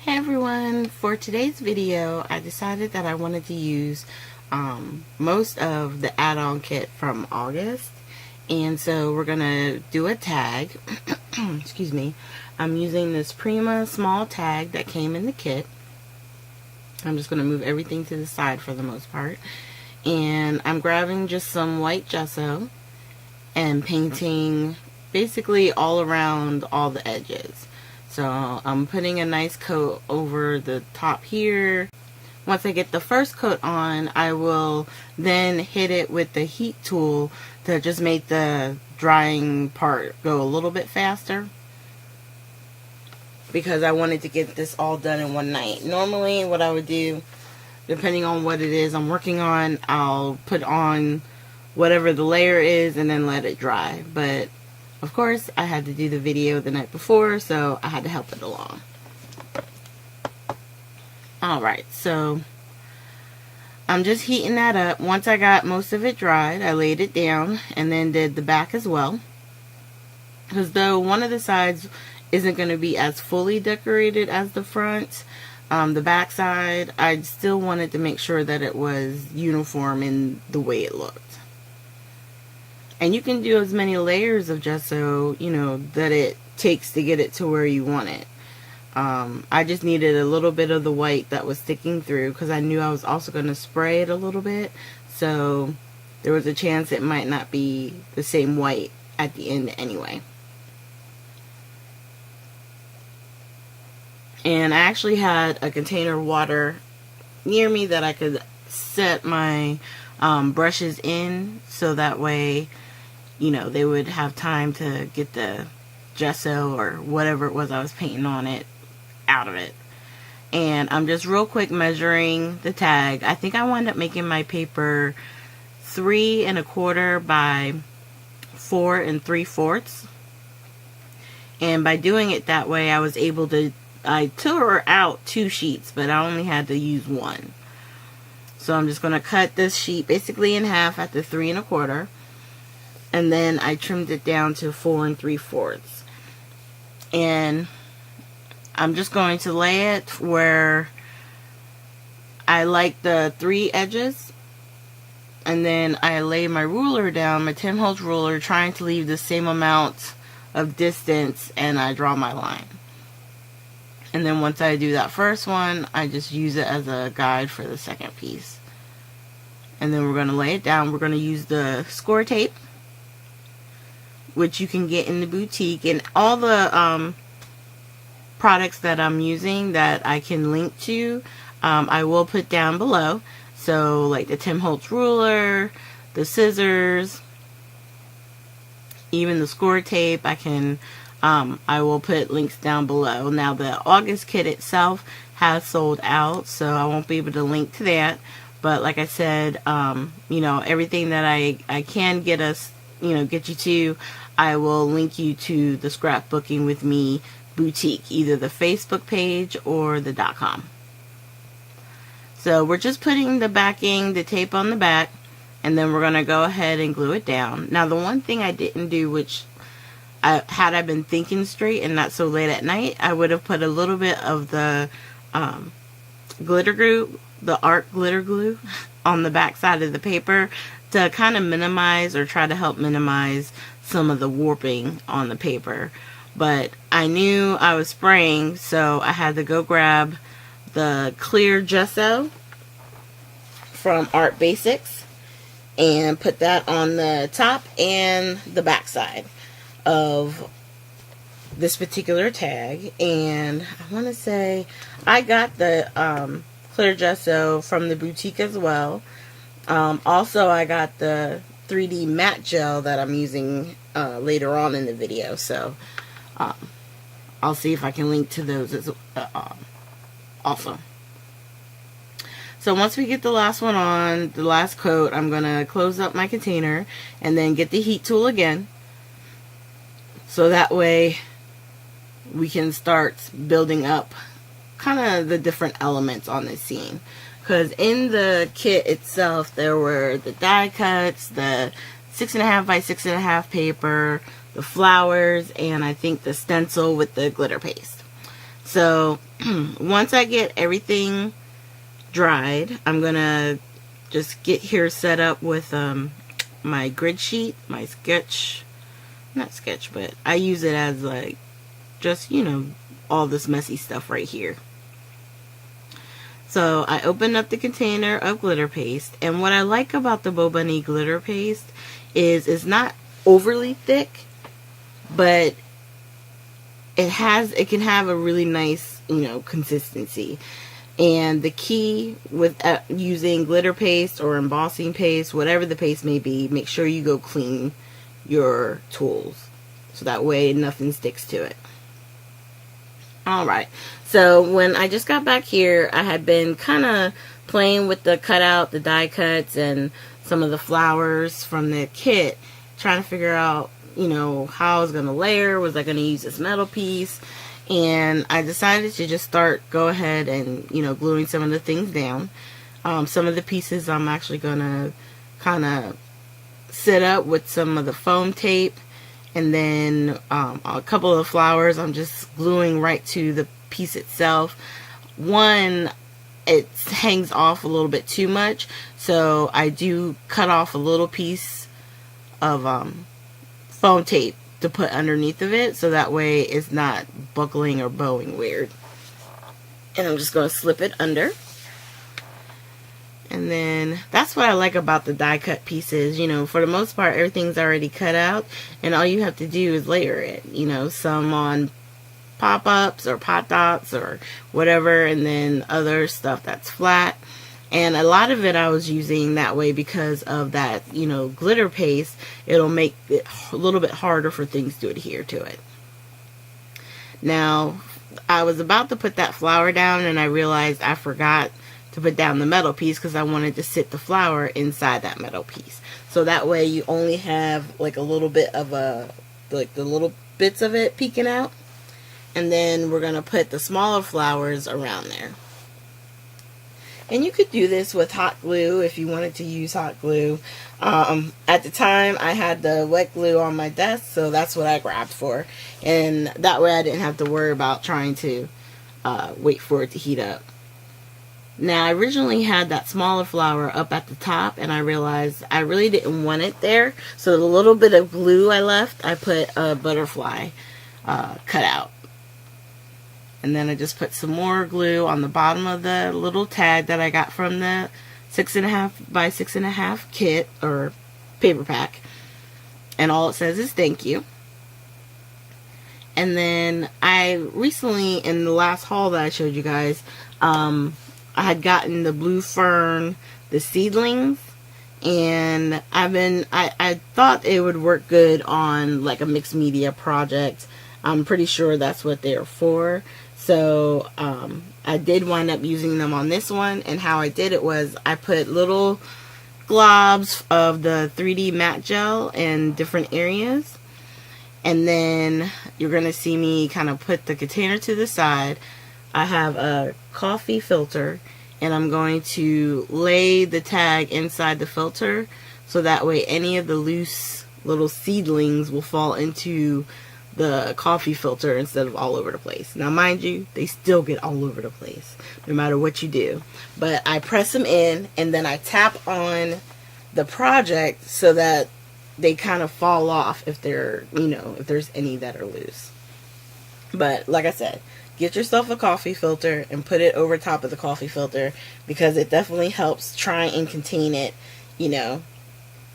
Hey everyone, for today's video I decided that I wanted to use most of the add-on kit from August, and so we're gonna do a tag. Excuse me. I'm using this Prima small tag that came in the kit. I'm just gonna move everything to the side for the most part, and I'm grabbing just some white gesso and painting basically all around all the edges. So I'm putting a nice coat over the top here. Once I get the first coat on, I will then hit it with the heat tool to just make the drying part go a little bit faster, because I wanted to get this all done in one night. Normally what I would do, depending on what it is I'm working on, I'll put on whatever the layer is and then let it dry. But of course, I had to do the video the night before, so I had to help it along. Alright, so I'm just heating that up. Once I got most of it dried, I laid it down and then did the back as well. Because though one of the sides isn't going to be as fully decorated as the front, the back side, I still wanted to make sure that it was uniform in the way it looked. And you can do as many layers of gesso, that it takes to get it to where you want it. I just needed a little bit of the white that was sticking through, because I knew I was also going to spray it a little bit. So there was a chance it might not be the same white at the end anyway. And I actually had a container of water near me that I could set my brushes in, so that way they would have time to get the gesso or whatever it was I was painting on it out of it. And I'm just real quick measuring the tag. I think I wound up making my paper 3 1/4 by 4 3/4. And by doing it that way, I was able to, I tore out 2 sheets, but I only had to use 1. So I'm just going to cut this sheet basically in half at the 3 1/4. And then I trimmed it down to 4 3/4. And I'm just going to lay it where I like the 3 edges. And then I lay my ruler down, my Holtz Ruler, trying to leave the same amount of distance, and I draw my line. And then once I do that first one, I just use it as a guide for the second piece. And then we're going to lay it down. We're going to use the score tape, which you can get in the boutique, and all the products that I'm using that I can link to, I will put down below. So like the Holtz Ruler, the scissors, even the score tape, I will put links down below. Now the August kit itself has sold out, so I won't be able to link to that. But like I said, everything that I can get us, get you to, I will link you to the Scrapbooking with Me boutique, either the Facebook page or the .com. So we're just putting the backing, the tape on the back, and then we're going to go ahead and glue it down. Now the one thing I didn't do, which had I been thinking straight and not so late at night, I would have put a little bit of the glitter glue, the art glitter glue, on the back side of the paper to kind of minimize, or try to help minimize, some of the warping on the paper. But I knew I was spraying, so I had to go grab the clear gesso from Art Basics and put that on the top and the back side of this particular tag. And I want to say I got the clear gesso from the boutique as well. Also, I got the 3D matte gel that I'm using later on in the video, so I'll see if I can link to those as also. So once we get the last one on, the last coat, I'm going to close up my container and then get the heat tool again, so that way we can start building up kind of the different elements on this scene. Because in the kit itself, there were the die cuts, the 6.5 by 6.5 paper, the flowers, and I think the stencil with the glitter paste. So once I get everything dried, I'm gonna just get here set up with my grid sheet, my sketch, not sketch, but I use it as like just, you know, all this messy stuff right here. So I opened up the container of glitter paste, and what I like about the Bo Bunny glitter paste is it's not overly thick, but it can have a really nice, you know, consistency. And the key with using glitter paste or embossing paste, whatever the paste may be, make sure you go clean your tools so that way nothing sticks to it. Alright, so when I just got back here, I had been kind of playing with the cutout, the die cuts, and some of the flowers from the kit, trying to figure out, you know, how I was going to layer. Was I going to use this metal piece? And I decided to just go ahead and, you know, gluing some of the things down. Some of the pieces I'm actually going to kind of set up with some of the foam tape. And then a couple of the flowers I'm just gluing right to the piece itself. One, it hangs off a little bit too much, so I do cut off a little piece of foam tape to put underneath of it, so that way it's not buckling or bowing weird. And I'm just going to slip it under. And then that's what I like about the die cut pieces. You know, for the most part, everything's already cut out, and all you have to do is layer it. You know, some on pop-ups or pot dots or whatever, and then other stuff that's flat. And a lot of it I was using that way because of that, you know, glitter paste. It'll make it a little bit harder for things to adhere to it. Now, I was about to put that flower down, and I realized I forgot to put down the metal piece because I wanted to sit the flower inside that metal piece. So that way you only have like a little bit of like the little bits of it peeking out. And then we're going to put the smaller flowers around there. And you could do this with hot glue if you wanted to use hot glue. At the time I had the wet glue on my desk, so that's what I grabbed for. And that way I didn't have to worry about trying to wait for it to heat up. Now, I originally had that smaller flower up at the top, and I realized I really didn't want it there. So the little bit of glue I left, I put a butterfly cut out. And then I just put some more glue on the bottom of the little tag that I got from the 6.5 by 6.5 kit, or paper pack. And all it says is thank you. And then I recently, in the last haul that I showed you guys, I had gotten the blue fern, the seedlings, and I thought it would work good on like a mixed media project. I'm pretty sure that's what they're for. So I did wind up using them on this one, and how I did it was I put little globs of the 3D matte gel in different areas, and then you're going to see me kind of put the container to the side. I have a coffee filter, and I'm going to lay the tag inside the filter so that way any of the loose little seedlings will fall into the coffee filter instead of all over the place. Now mind you, they still get all over the place no matter what you do. But I press them in, and then I tap on the project so that they kind of fall off if they're, you know, if there's any that are loose. But like I said, get yourself a coffee filter and put it over top of the coffee filter, because it definitely helps try and contain it, you know,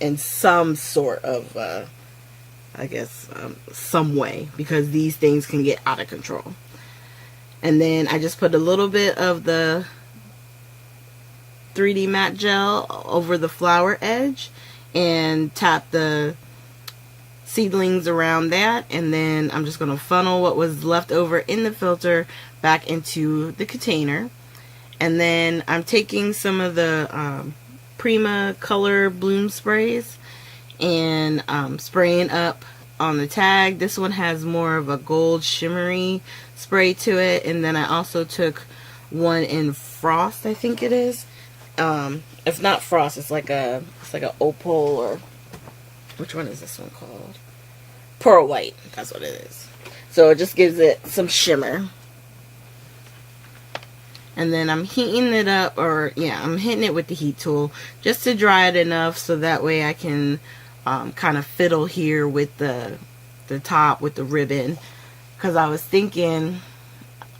in some sort of, I guess, some way, because these things can get out of control. And then I just put a little bit of the 3D matte gel over the flower edge and tap the seedlings around that, and then I'm just going to funnel what was left over in the filter back into the container. And then I'm taking some of the Prima color bloom sprays and spraying up on the tag. This one has more of a gold shimmery spray to it, and then I also took one in frost, I think it is. It's not frost, it's like a opal, or which one is this one called? Pearl white, that's what it is. So it just gives it some shimmer. and then I'm heating it up, or yeah, I'm hitting it with the heat tool just to dry it enough so that way I can kind of fiddle here with the top with the ribbon, because I was thinking,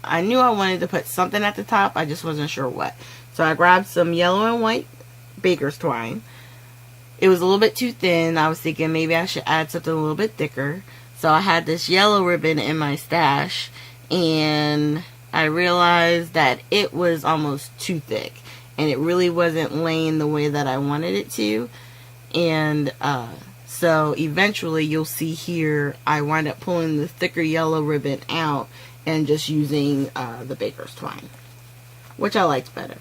I knew I wanted to put something at the top, I just wasn't sure what. So I grabbed some yellow and white baker's twine. It was a little bit too thin. I was thinking maybe I should add something a little bit thicker. So I had this yellow ribbon in my stash, and I realized that it was almost too thick, and it really wasn't laying the way that I wanted it to. And so eventually you'll see here I wind up pulling the thicker yellow ribbon out and just using the baker's twine, which I liked better,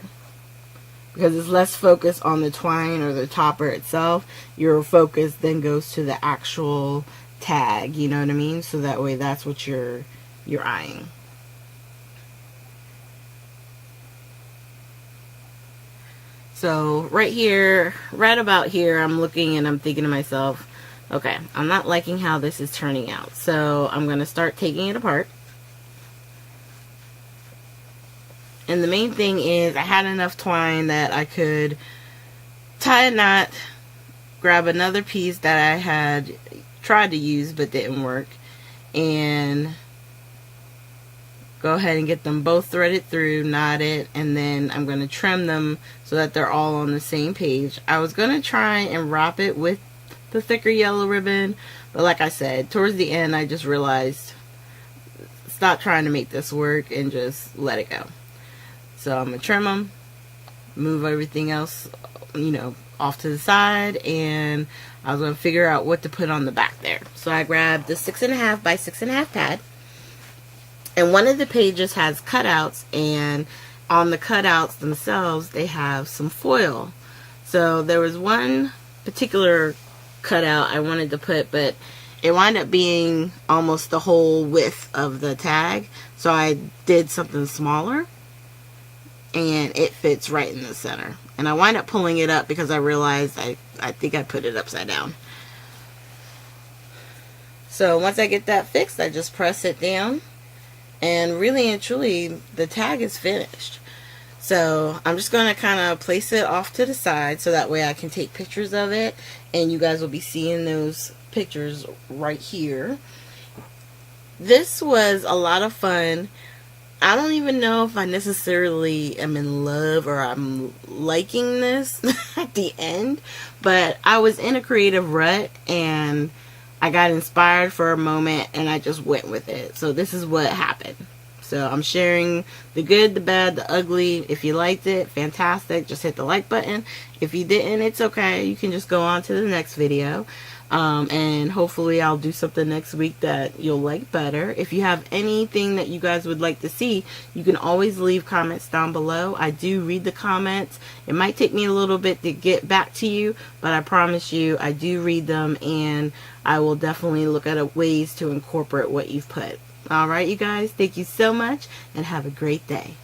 because it's less focus on the twine or the topper itself. Your focus then goes to the actual tag, you know what I mean? So that way that's what you're eyeing. So right here, right about here, I'm looking and I'm thinking to myself, okay, I'm not liking how this is turning out. So I'm going to start taking it apart. And the main thing is I had enough twine that I could tie a knot, grab another piece that I had tried to use but didn't work, and go ahead and get them both threaded through, knot it, and then I'm going to trim them so that they're all on the same page. I was going to try and wrap it with the thicker yellow ribbon, but like I said, towards the end I just realized, stop trying to make this work and just let it go. So I'm going to trim them, move everything else, you know, off to the side, and I was going to figure out what to put on the back there. So I grabbed the 6.5 by 6.5 pad, and one of the pages has cutouts, and on the cutouts themselves they have some foil. So there was one particular cutout I wanted to put, but it wound up being almost the whole width of the tag, so I did something smaller, and it fits right in the center. And I wind up pulling it up because I realized I think I put it upside down. So once I get that fixed, I just press it down, and really and truly the tag is finished. So I'm just going to kind of place it off to the side so that way I can take pictures of it, and you guys will be seeing those pictures right here. This was a lot of fun. I don't even know if I necessarily am in love or I'm liking this at the end, but I was in a creative rut and I got inspired for a moment and I just went with it. So this is what happened. So I'm sharing the good, the bad, the ugly. If you liked it, fantastic. Just hit the like button. If you didn't, it's okay. You can just go on to the next video. And hopefully I'll do something next week that you'll like better. If you have anything that you guys would like to see, you can always leave comments down below. I do read the comments. It might take me a little bit to get back to you, but I promise you I do read them, and I will definitely look at ways to incorporate what you've put. Alright, you guys, thank you so much and have a great day.